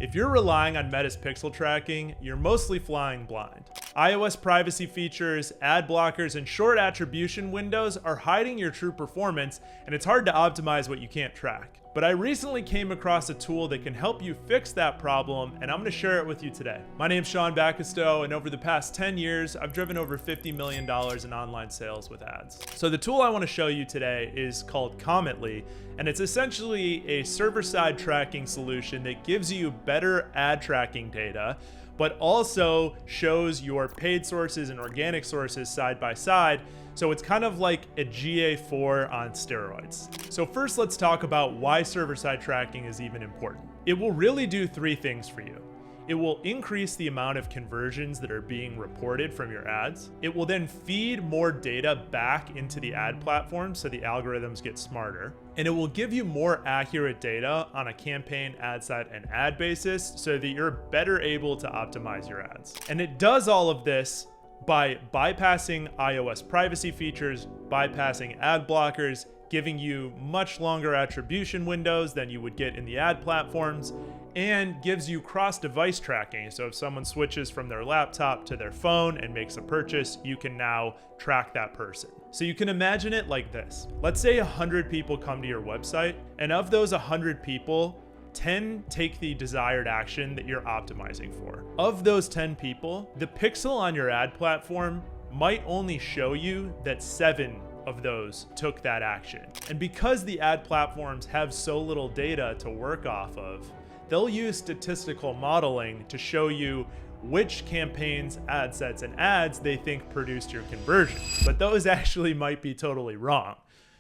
If you're relying on Meta's pixel tracking, you're mostly flying blind. iOS privacy features, ad blockers, and short attribution windows are hiding your true performance, and it's hard to optimize what you can't track. But I recently came across a tool that can help you fix that problem, and I'm going to share it with you today. My name's Sean Bacquisto, and over the past 10 years, I've driven over $50 million in online sales with ads. So the tool I want to show you today is called Cometly, and it's essentially a server-side tracking solution that gives you better ad tracking data, but also shows your paid sources and organic sources side by side. So it's kind of like a GA4 on steroids. So first, let's talk about why server-side tracking is even important. It will really do three things for you. It will increase the amount of conversions that are being reported from your ads. It will then feed more data back into the ad platform so the algorithms get smarter. And it will give you more accurate data on a campaign, ad set, and ad basis so that you're better able to optimize your ads. And it does all of this by bypassing iOS privacy features, bypassing ad blockers, giving you much longer attribution windows than you would get in the ad platforms, and gives you cross-device tracking. So if someone switches from their laptop to their phone and makes a purchase, you can now track that person. So you can imagine it like this. Let's say 100 people come to your website, and of those 100 people, 10 take the desired action that you're optimizing for. Of those 10 people, the pixel on your ad platform might only show you that 7 of those took that action. And because the ad platforms have so little data to work off of, they'll use statistical modeling to show you which campaigns, ad sets, and ads they think produced your conversion. But those actually might be totally wrong.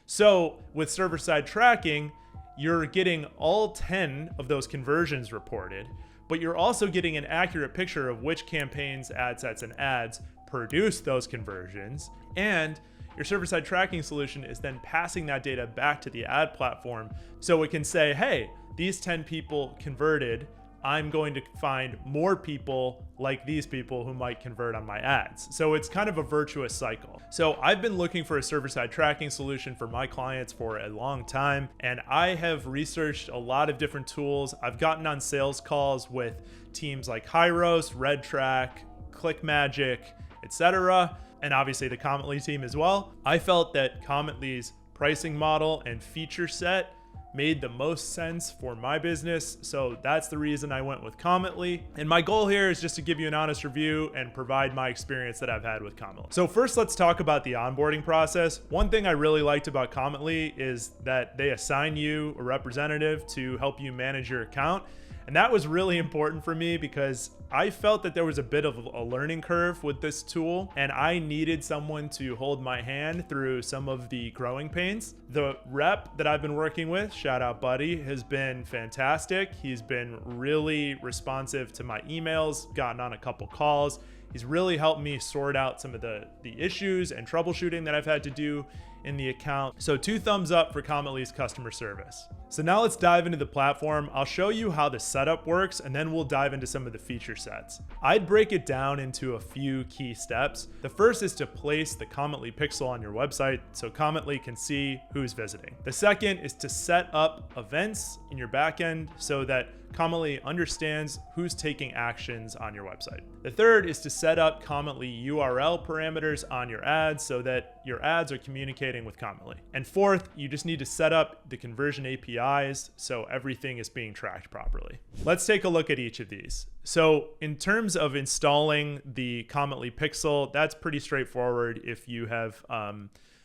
So with server-side tracking, you're getting all 10 of those conversions reported, but you're also getting an accurate picture of which campaigns, ad sets, and ads produce those conversions. And your server-side tracking solution is then passing that data back to the ad platform so it can say, hey, these 10 people converted. I'm going to find more people like these people who might convert on my ads. So it's kind of a virtuous cycle. So I've been looking for a server-side tracking solution for my clients for a long time, and I have researched a lot of different tools. I've gotten on sales calls with teams like Hyros, RedTrack, ClickMagic, etc., and obviously the Cometly team as well. I felt that Cometly's pricing model and feature set made the most sense for my business. So that's the reason I went with Cometly. And my goal here is just to give you an honest review and provide my experience that I've had with Cometly. So first, let's talk about the onboarding process. One thing I really liked about Cometly is that they assign you a representative to help you manage your account. And that was really important for me because I felt that there was a bit of a learning curve with this tool, and I needed someone to hold my hand through some of the growing pains. The rep that I've been working with, shout out Buddy, has been fantastic. He's been really responsive to my emails, gotten on a couple calls. He's really helped me sort out some of the issues and troubleshooting that I've had to do in the account. So 2 thumbs up for Cometly's customer service. So now let's dive into the platform. I'll show you how the setup works, and then we'll dive into some of the feature sets. I'd break it down into a few key steps. The first is to place the Cometly pixel on your website so Cometly can see who's visiting. The second is to set up events in your backend so that Cometly understands who's taking actions on your website. The third is to set up Cometly URL parameters on your ads so that your ads are communicating with Cometly. And fourth, you just need to set up the conversion APIs so everything is being tracked properly. Let's take a look at each of these. So in terms of installing the Cometly pixel, that's pretty straightforward. If you have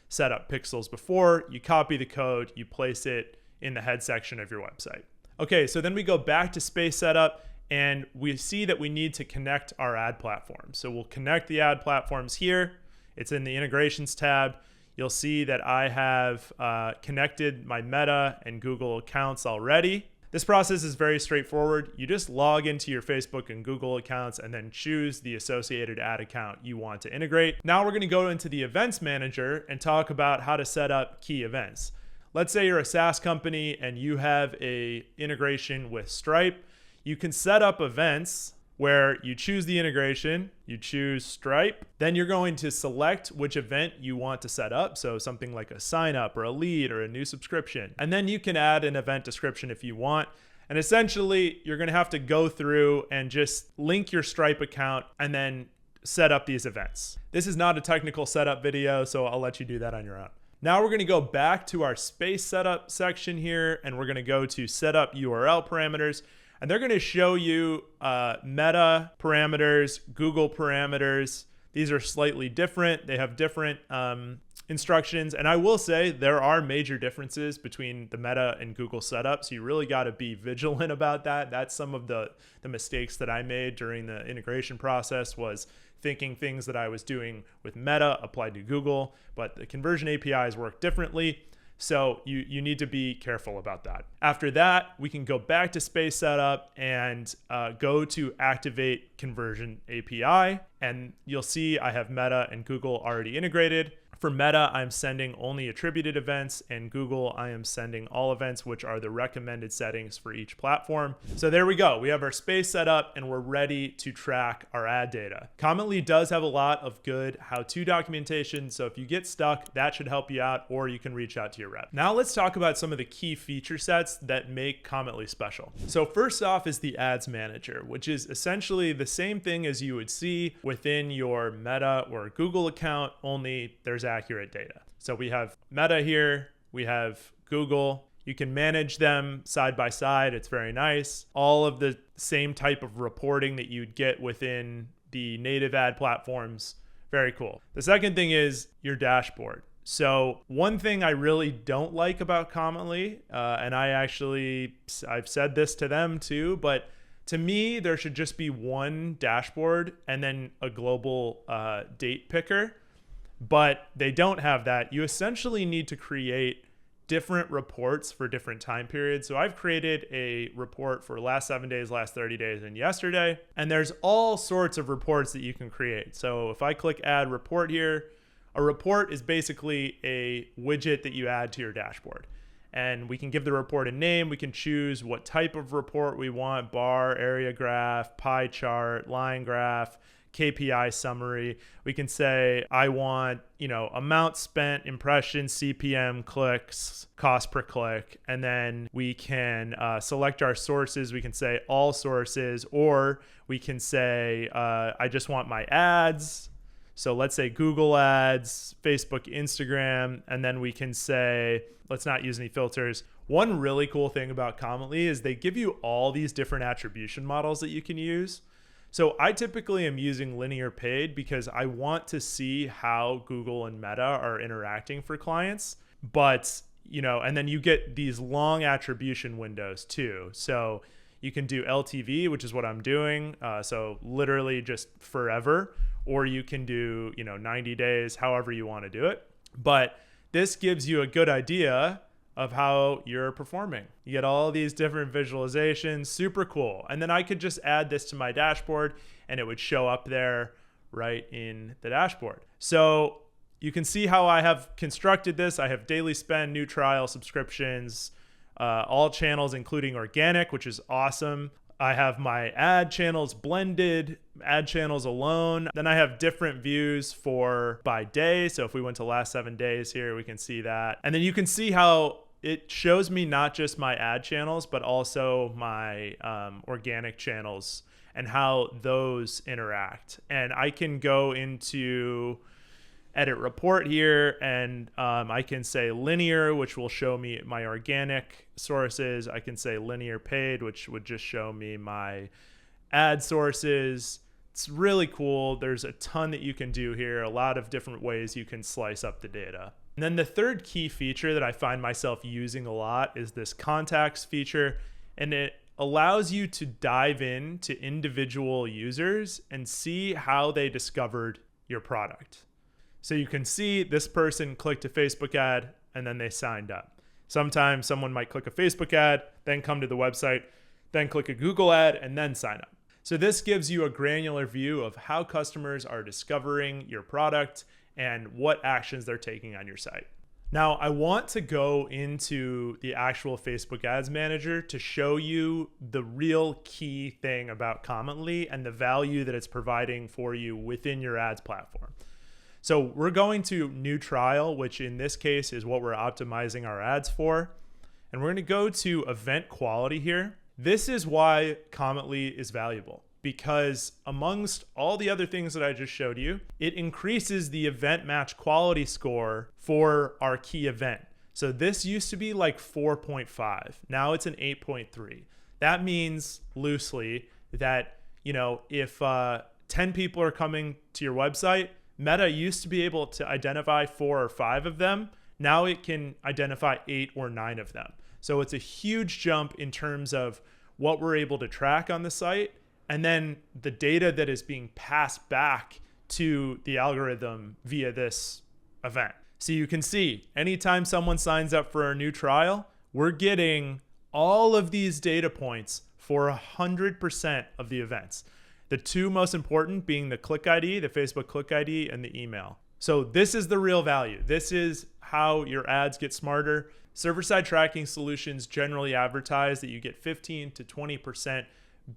set up pixels before, you copy the code, you place it in the head section of your website. Okay, so then we go back to space setup, and we see that we need to connect our ad platforms. So we'll connect the ad platforms here. It's in the integrations tab. You'll see that I have connected my Meta and Google accounts already. This process is very straightforward. You just log into your Facebook and Google accounts and then choose the associated ad account you want to integrate. Now we're gonna go into the events manager and talk about how to set up key events. Let's say you're a SaaS company and you have a integration with Stripe. You can set up events where you choose the integration, you choose Stripe, then you're going to select which event you want to set up. So something like a sign up or a lead or a new subscription. And then you can add an event description if you want. And essentially, you're going to have to go through and just link your Stripe account and then set up these events. This is not a technical setup video, so I'll let you do that on your own. Now we're going to go back to our space setup section here, and we're going to go to setup URL parameters, and they're going to show you Meta parameters, Google parameters. These are slightly different. They have different instructions. And I will say there are major differences between the Meta and Google setup. So you really got to be vigilant about that. That's some of the mistakes that I made during the integration process, was thinking things that I was doing with Meta applied to Google, but the conversion APIs work differently. So you need to be careful about that. After that, we can go back to space setup and go to activate conversion API. And you'll see I have Meta and Google already integrated. For Meta, I'm sending only attributed events, and Google, I am sending all events, which are the recommended settings for each platform. So there we go. We have our space set up and we're ready to track our ad data. Cometly does have a lot of good how-to documentation. So if you get stuck, that should help you out, or you can reach out to your rep. Now let's talk about some of the key feature sets that make Cometly special. So first off is the ads manager, which is essentially the same thing as you would see within your Meta or Google account, only there's accurate data. So we have Meta here, we have Google. You can manage them side by side. It's very nice. All of the same type of reporting that you'd get within the native ad platforms. Very cool. The second thing is your dashboard. So one thing I really don't like about Cometly, and I've said this to them too, but to me, there should just be one dashboard and then a global date picker. But they don't have that. You essentially need to create different reports for different time periods. So I've created a report for last 7 days, last 30 days, and yesterday. And there's all sorts of reports that you can create. So if I click add report here, a report is basically a widget that you add to your dashboard. And we can give the report a name. We can choose what type of report we want: bar, area graph, pie chart, line graph, KPI summary. We can say, I want, amount spent, impressions, CPM, clicks, cost per click. And then we can select our sources. We can say all sources, or we can say, I just want my ads. So let's say Google ads, Facebook, Instagram, and then we can say, let's not use any filters. One really cool thing about Cometly is they give you all these different attribution models that you can use. So I typically am using linear paid because I want to see how Google and Meta are interacting for clients. But, and then you get these long attribution windows too. So you can do LTV, which is what I'm doing. So literally just forever, or you can do, 90 days, however you want to do it. But this gives you a good idea of how you're performing. You get all these different visualizations, super cool. And then I could just add this to my dashboard and it would show up there right in the dashboard. So you can see how I have constructed this. I have daily spend, new trial, subscriptions, all channels, including organic, which is awesome. I have my ad channels blended, ad channels alone. Then I have different views for by day. So if we went to last 7 days here, we can see that. And then you can see how it shows me not just my ad channels, but also my organic channels and how those interact. And I can go into edit report here, and I can say linear, which will show me my organic sources. I can say linear paid, which would just show me my ad sources. It's really cool. There's a ton that you can do here, a lot of different ways you can slice up the data. And then the third key feature that I find myself using a lot is this contacts feature, and it allows you to dive in to individual users and see how they discovered your product. So you can see this person clicked a Facebook ad and then they signed up. Sometimes someone might click a Facebook ad, then come to the website, then click a Google ad, and then sign up. So this gives you a granular view of how customers are discovering your product and what actions they're taking on your site. Now, I want to go into the actual Facebook Ads Manager to show you the real key thing about Cometly and the value that it's providing for you within your ads platform. So we're going to new trial, which in this case is what we're optimizing our ads for. And we're going to go to event quality here. This is why Cometly is valuable, because amongst all the other things that I just showed you, it increases the event match quality score for our key event. So this used to be like 4.5. Now it's an 8.3. That means loosely that, if 10 people are coming to your website, Meta used to be able to identify 4 or 5 of them. Now it can identify 8 or 9 of them. So it's a huge jump in terms of what we're able to track on the site, and then the data that is being passed back to the algorithm via this event. So you can see anytime someone signs up for a new trial, we're getting all of these data points for 100% of the events. The two most important being the click ID, the Facebook click ID, and the email. So this is the real value. This is how your ads get smarter. Server-side tracking solutions generally advertise that you get 15 to 20%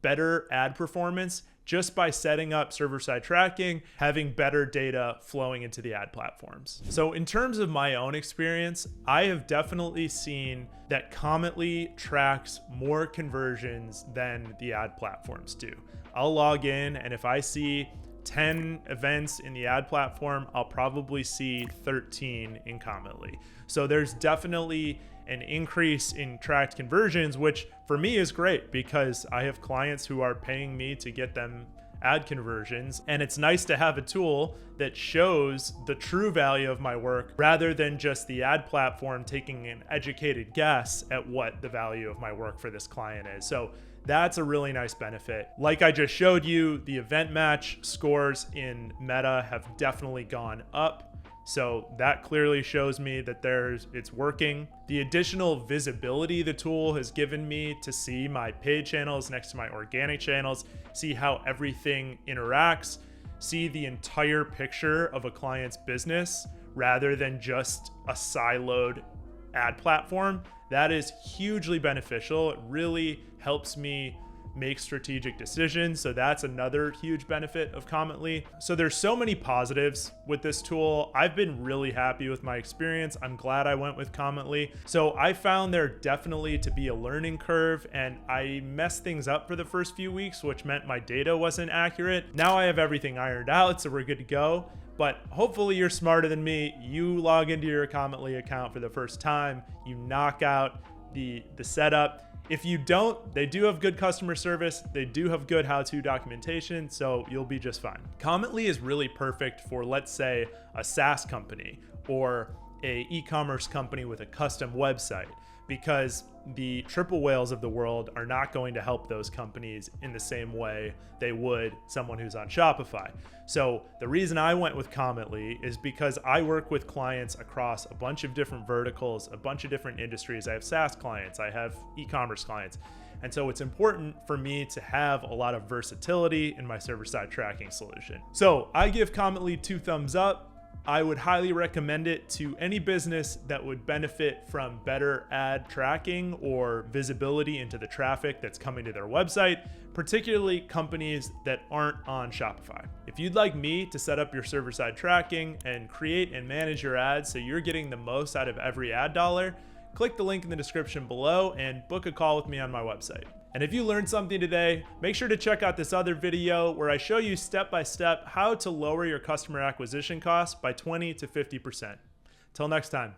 better ad performance just by setting up server-side tracking, having better data flowing into the ad platforms. So in terms of my own experience, I have definitely seen that Cometly tracks more conversions than the ad platforms do. I'll log in, and if I see 10 events in the ad platform, I'll probably see 13 in Cometly. So there's definitely an increase in tracked conversions, which for me is great because I have clients who are paying me to get them ad conversions. And it's nice to have a tool that shows the true value of my work rather than just the ad platform taking an educated guess at what the value of my work for this client is. So that's a really nice benefit. Like I just showed you, the event match scores in Meta have definitely gone up. So that clearly shows me that it's working. The additional visibility the tool has given me to see my paid channels next to my organic channels, see how everything interacts, see the entire picture of a client's business rather than just a siloed ad platform. That is hugely beneficial. It really helps me make strategic decisions. So that's another huge benefit of Cometly. So there's so many positives with this tool. I've been really happy with my experience. I'm glad I went with Cometly. So I found there definitely to be a learning curve, and I messed things up for the first few weeks, which meant my data wasn't accurate. Now I have everything ironed out, so we're good to go. But hopefully you're smarter than me. You log into your Cometly account for the first time, you knock out the setup. If you don't, they do have good customer service. They do have good how-to documentation, so you'll be just fine. Cometly is really perfect for, let's say, a SaaS company or a e-commerce company with a custom website, because the triple whales of the world are not going to help those companies in the same way they would someone who's on Shopify. So the reason I went with Cometly is because I work with clients across a bunch of different verticals, a bunch of different industries. I have SaaS clients, I have e-commerce clients. And so it's important for me to have a lot of versatility in my server-side tracking solution. So I give Cometly 2 thumbs up. I would highly recommend it to any business that would benefit from better ad tracking or visibility into the traffic that's coming to their website, particularly companies that aren't on Shopify. If you'd like me to set up your server-side tracking and create and manage your ads so you're getting the most out of every ad dollar, click the link in the description below and book a call with me on my website. And if you learned something today, make sure to check out this other video where I show you step-by-step how to lower your customer acquisition costs by 20 to 50%. Till next time.